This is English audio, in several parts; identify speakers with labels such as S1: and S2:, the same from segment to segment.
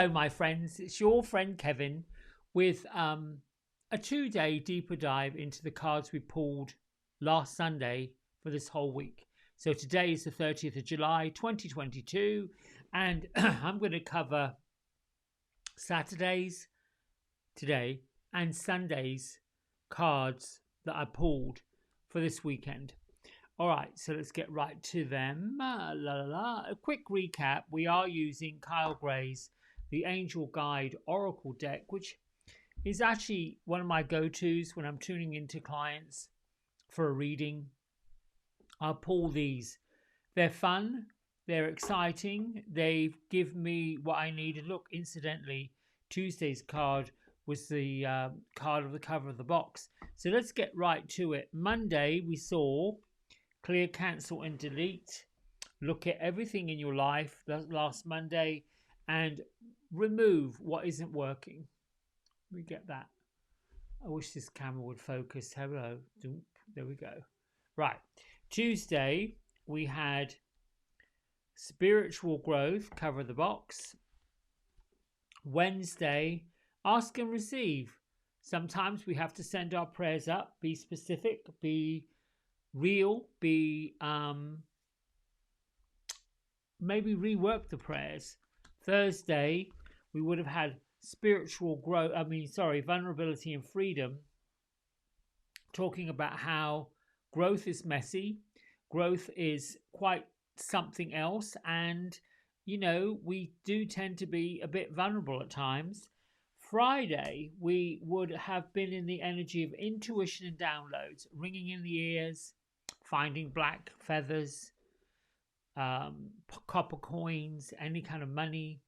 S1: Hello, my friends. It's your friend Kevin with a 2 day deeper dive into the cards we pulled last Sunday for this whole week. So today is the 30th of July 2022, and I'm going to cover Saturdays today and Sunday's cards that I pulled for this weekend. All right, so let's get right to them. A quick recap. We are using Kyle Gray's The Angel Guide Oracle deck, which is actually one of my go-tos when I'm tuning into clients for a reading. I'll pull these. They're fun. They're exciting. They give me what I needed. Look, incidentally, Tuesday's card was the card of the cover of the box. So let's get right to it. Monday, we saw clear, cancel, and delete. Look at everything in your life last Monday and remove what isn't working. We get that. I wish this camera would focus. Hello. There we go. Right. Tuesday, we had spiritual growth, cover the box. Wednesday, ask and receive. Sometimes we have to send our prayers up, be specific, be real, be maybe rework the prayers. Thursday, we would have had spiritual growth, vulnerability and freedom, talking about how growth is messy, growth is quite something else, and we do tend to be a bit vulnerable at times. Friday, we would have been in the energy of intuition and downloads, ringing in the ears, finding black feathers, copper coins, any kind of money,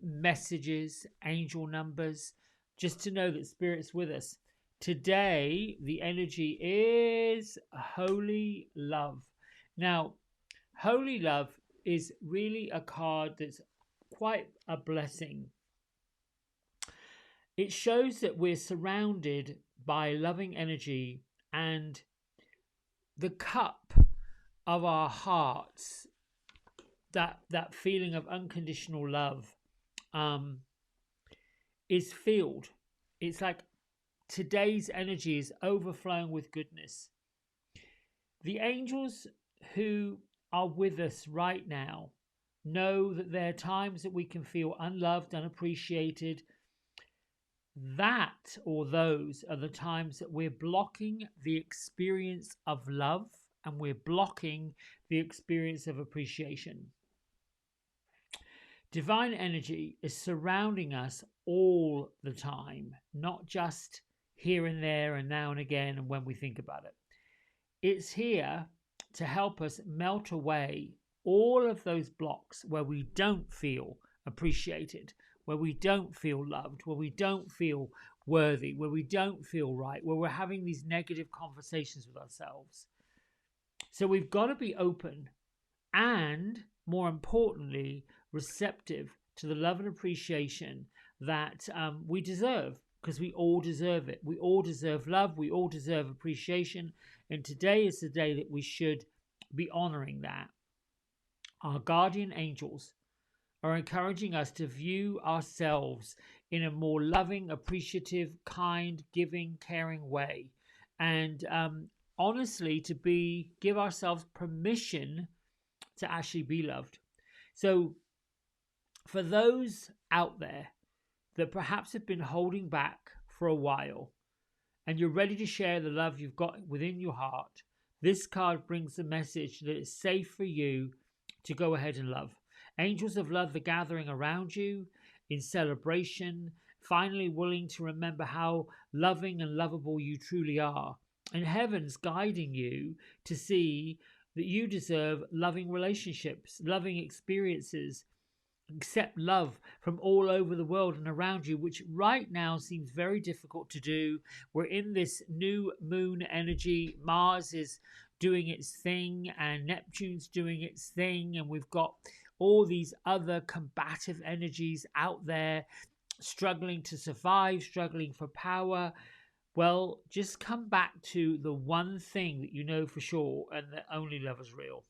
S1: messages, angel numbers, just to know that Spirit's with us. Today, the energy is holy love. Now, holy love is really a card that's quite a blessing. It shows that we're surrounded by loving energy, and the cup of our hearts, that feeling of unconditional love, is filled. It's like today's energy is overflowing with goodness. The angels who are with us right now know that there are times that we can feel unloved, unappreciated. That, or those, are the times that we're blocking the experience of love, and we're blocking the experience of appreciation. Divine energy is surrounding us all the time, not just here and there and now and again and when we think about it. It's here to help us melt away all of those blocks where we don't feel appreciated, where we don't feel loved, where we don't feel worthy, where we don't feel right, where we're having these negative conversations with ourselves. So we've got to be open and, more importantly, receptive to the love and appreciation that we deserve, because we all deserve it. We all deserve love. We all deserve appreciation. And today is the day that we should be honoring that. Our guardian angels are encouraging us to view ourselves in a more loving, appreciative, kind, giving, caring way. And honestly, to give ourselves permission to actually be loved. So for those out there that perhaps have been holding back for a while, and you're ready to share the love you've got within your heart, this card brings the message that it's safe for you to go ahead and love. Angels of love are gathering around you in celebration, finally willing to remember how loving and lovable you truly are. And heaven's guiding you to see that you deserve loving relationships, loving experiences, accept love from all over the world and around you, which right now seems very difficult to do. We're in this new moon energy. Mars is doing its thing and Neptune's doing its thing, and we've got all these other combative energies out there struggling to survive, struggling for power. Well, just come back to the one thing that you know for sure, and that only love is real.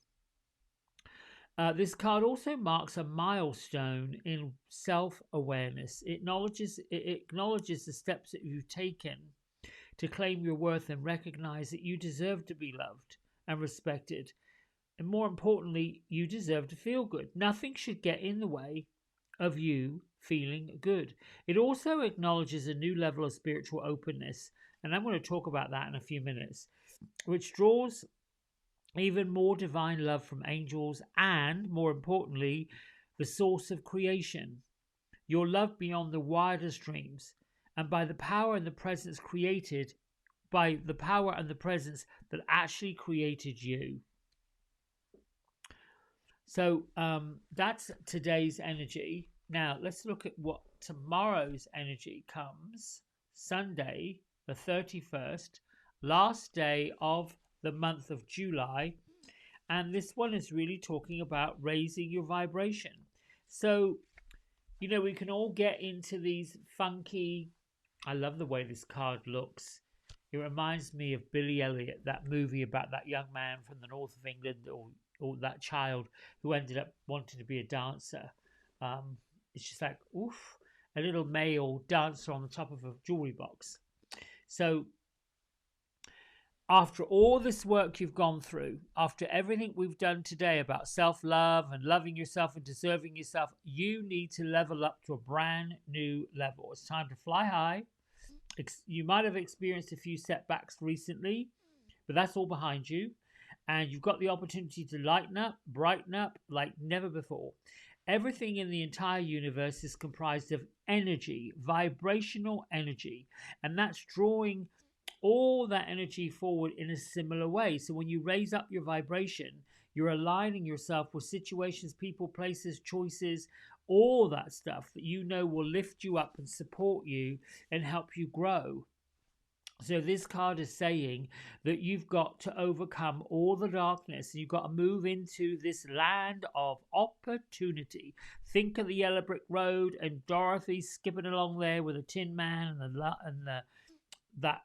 S1: This card also marks a milestone in self-awareness. It acknowledges the steps that you've taken to claim your worth and recognize that you deserve to be loved and respected. And more importantly, you deserve to feel good. Nothing should get in the way of you feeling good. It also acknowledges a new level of spiritual openness, and I'm going to talk about that in a few minutes, which draws even more divine love from angels and, more importantly, the source of creation. Your love beyond the wildest dreams, and by the power and the presence created, by the power and the presence that actually created you. So that's today's energy. Now let's look at what tomorrow's energy comes. Sunday, the 31st, last day of the month of July. And this one is really talking about raising your vibration. So, we can all get into these funky. I love the way this card looks. It reminds me of Billy Elliot, that movie about that young man from the north of England, or that child who ended up wanting to be a dancer. It's just like, oof, a little male dancer on the top of a jewelry box. So, after all this work you've gone through, after everything we've done today about self-love and loving yourself and deserving yourself, you need to level up to a brand new level. It's time to fly high. You might have experienced a few setbacks recently, but that's all behind you. And you've got the opportunity to lighten up, brighten up like never before. Everything in the entire universe is comprised of energy, vibrational energy, and that's drawing all that energy forward in a similar way. So when you raise up your vibration, you're aligning yourself with situations, people, places, choices, all that stuff that will lift you up and support you and help you grow. So this card is saying that you've got to overcome all the darkness. You've got to move into this land of opportunity. Think of the Yellow Brick Road and Dorothy skipping along there with a Tin Man and that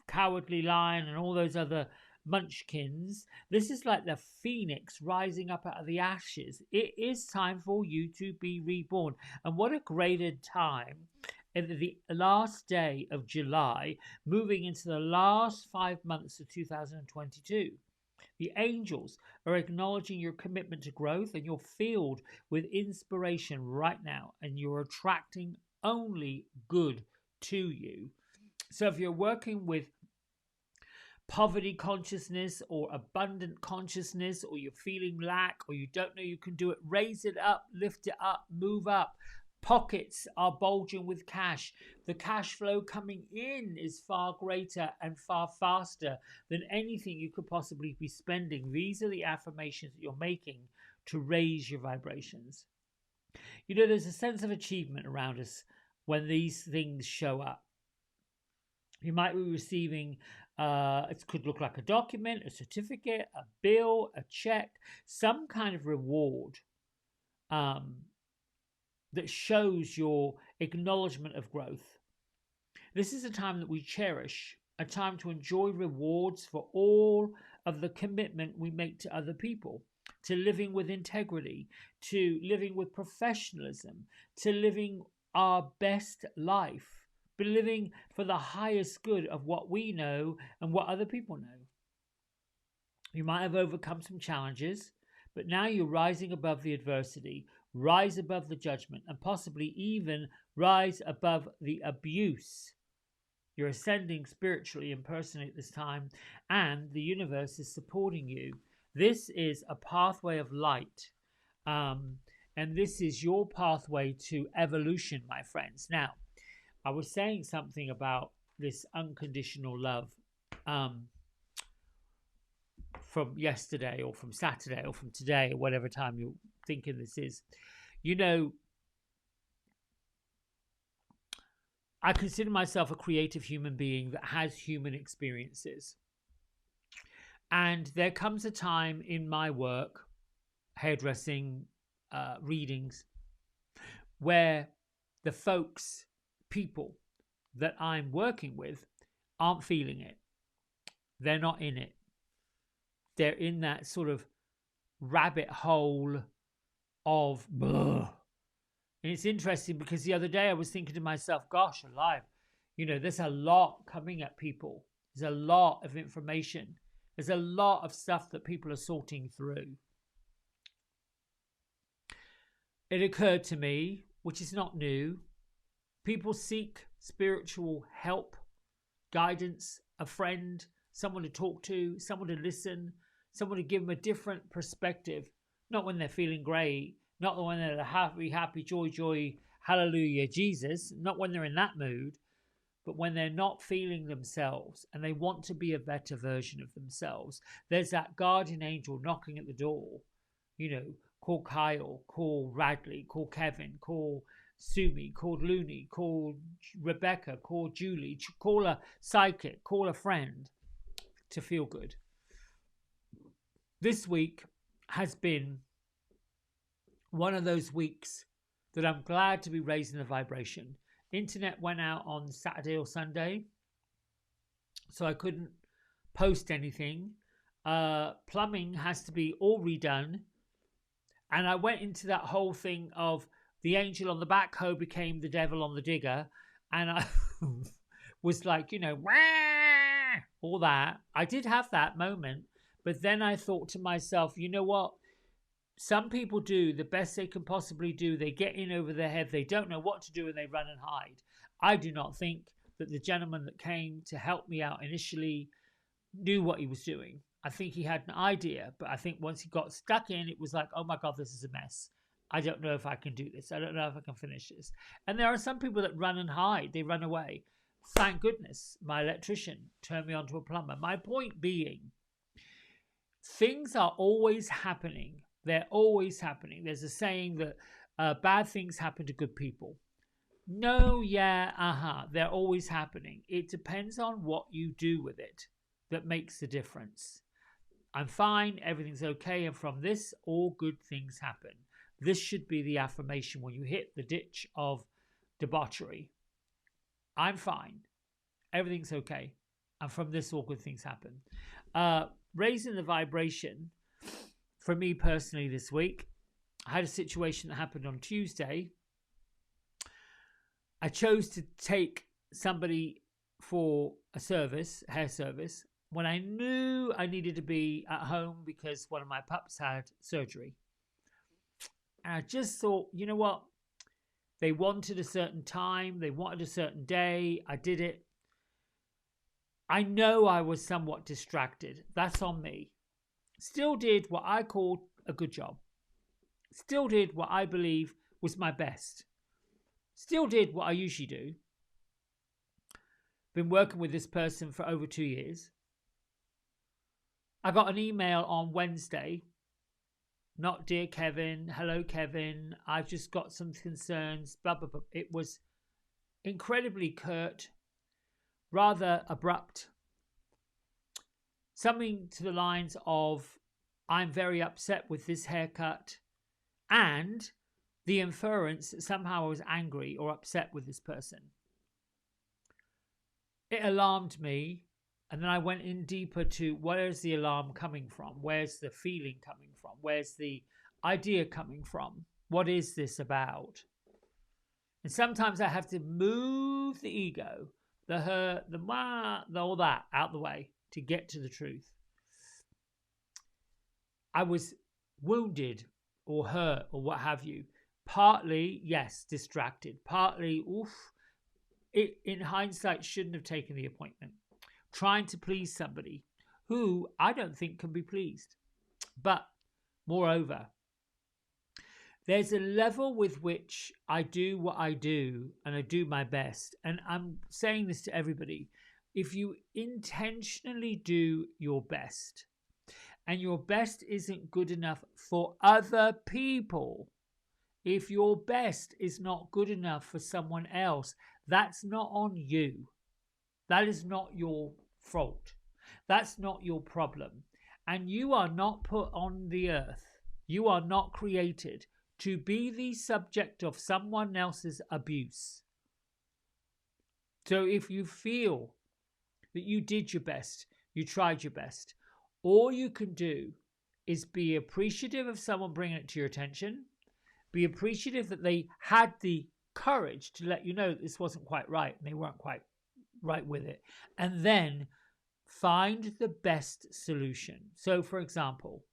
S1: Cowardly Lion and all those other munchkins. This is like the phoenix rising up out of the ashes. It is time for you to be reborn. And what a greater time at the last day of July, moving into the last 5 months of 2022. The angels are acknowledging your commitment to growth, and you're filled with inspiration right now, and you're attracting only good to you. So if you're working with poverty consciousness or abundant consciousness, or you're feeling lack, or you don't know you can do it, raise it up, lift it up, move up. Pockets are bulging with cash. The cash flow coming in is far greater and far faster than anything you could possibly be spending. These are the affirmations that you're making to raise your vibrations. There's a sense of achievement around us when these things show up. You might be receiving, it could look like a document, a certificate, a bill, a check, some kind of reward that shows your acknowledgement of growth. This is a time that we cherish, a time to enjoy rewards for all of the commitment we make to other people, to living with integrity, to living with professionalism, to living our best life, but living for the highest good of what we know and what other people know. You might have overcome some challenges, but now you're rising above the adversity, rise above the judgment, and possibly even rise above the abuse. You're ascending spiritually and personally at this time, and the universe is supporting you. This is a pathway of light, and this is your pathway to evolution, my friends. Now, I was saying something about this unconditional love from yesterday or from Saturday or from today or whatever time you're thinking this is. I consider myself a creative human being that has human experiences. And there comes a time in my work, hairdressing, readings, where the people that I'm working with aren't feeling it. They're not in it. They're in that sort of rabbit hole of blah. And it's interesting because the other day I was thinking to myself, gosh, alive, there's a lot coming at people. There's a lot of information. There's a lot of stuff that people are sorting through. It occurred to me, which is not new, people seek spiritual help, guidance, a friend, someone to talk to, someone to listen, someone to give them a different perspective. Not when they're feeling great, not when they're happy, joy, hallelujah, Jesus, not when they're in that mood, but when they're not feeling themselves and they want to be a better version of themselves. There's that guardian angel knocking at the door, call Kyle, call Radley, call Kevin, call Sumi, call Looney, call Rebecca, call Julie, call a psychic, call a friend to feel good. This week has been one of those weeks that I'm glad to be raising the vibration. Internet went out on Saturday or Sunday, so I couldn't post anything. Plumbing has to be all redone. And I went into that whole thing of the angel on the backhoe became the devil on the digger. And I was like, wah, all that. I did have that moment. But then I thought to myself, you know what? Some people do the best they can possibly do. They get in over their head. They don't know what to do and they run and hide. I do not think that the gentleman that came to help me out initially knew what he was doing. I think he had an idea, but I think once he got stuck in, it was like, oh my God, this is a mess. I don't know if I can do this. I don't know if I can finish this. And there are some people that run and hide. They run away. Thank goodness my electrician turned me on to a plumber. My point being, things are always happening. They're always happening. There's a saying that bad things happen to good people. No, yeah, they're always happening. It depends on what you do with it that makes the difference. I'm fine, everything's okay, and from this, all good things happen. This should be the affirmation when you hit the ditch of debauchery. I'm fine, everything's okay, and from this, all good things happen. Raising the vibration, for me personally this week, I had a situation that happened on Tuesday. I chose to take somebody for a service, hair service, when I knew I needed to be at home because one of my pups had surgery. And I just thought, you know what? They wanted a certain time. They wanted a certain day. I did it. I know I was somewhat distracted. That's on me. Still did what I called a good job. Still did what I believe was my best. Still did what I usually do. Been working with this person for over 2 years. I got an email on Wednesday. Not dear Kevin, hello Kevin, I've just got some concerns, blah, blah, blah. It was incredibly curt, rather abrupt. Something to the lines of, I'm very upset with this haircut, and the inference that somehow I was angry or upset with this person. It alarmed me. And then I went in deeper to where's the alarm coming from? Where's the feeling coming from? Where's the idea coming from? What is this about? And sometimes I have to move the ego, the hurt, the all that out the way to get to the truth. I was wounded or hurt or what have you. Partly, yes, distracted. Partly, it in hindsight shouldn't have taken the appointment. Trying to please somebody who I don't think can be pleased. But moreover, there's a level with which I do what I do and I do my best. And I'm saying this to everybody. If you intentionally do your best and your best isn't good enough for other people, if your best is not good enough for someone else, that's not on you. That is not your fault. That's not your problem. And you are not put on the earth. You are not created to be the subject of someone else's abuse. So if you feel that you did your best, you tried your best, all you can do is be appreciative of someone bringing it to your attention, Be appreciative that they had the courage to let you know that this wasn't quite right and they weren't quite right with it. And then find the best solution. So, for example,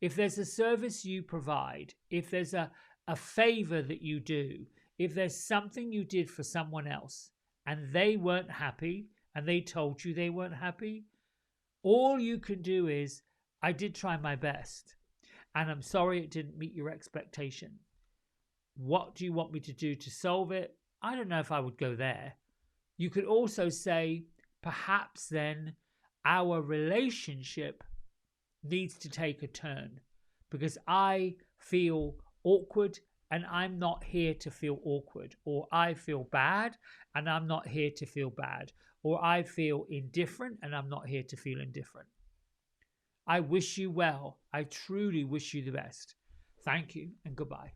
S1: if there's a service you provide, if there's a favor that you do, if there's something you did for someone else and they weren't happy and they told you they weren't happy, all you can do is, I did try my best and I'm sorry it didn't meet your expectation. What do you want me to do to solve it? I don't know if I would go there. You could also say, perhaps then our relationship needs to take a turn because I feel awkward and I'm not here to feel awkward, or I feel bad and I'm not here to feel bad, or I feel indifferent and I'm not here to feel indifferent. I wish you well. I truly wish you the best. Thank you and goodbye.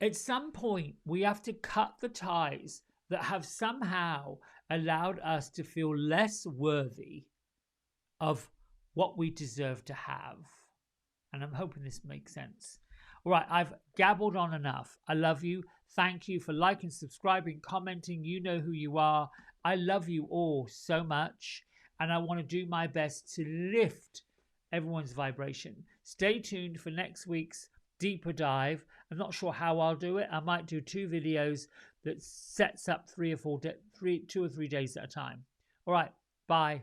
S1: At some point, we have to cut the ties that have somehow allowed us to feel less worthy of what we deserve to have. And I'm hoping this makes sense. All right, I've gabbled on enough. I love you. Thank you for liking, subscribing, commenting. You know who you are. I love you all so much. And I want to do my best to lift everyone's vibration. Stay tuned for next week's deeper dive. I'm not sure how I'll do it. I might do 2 videos that sets up 2 or 3 days at a time. All right, bye.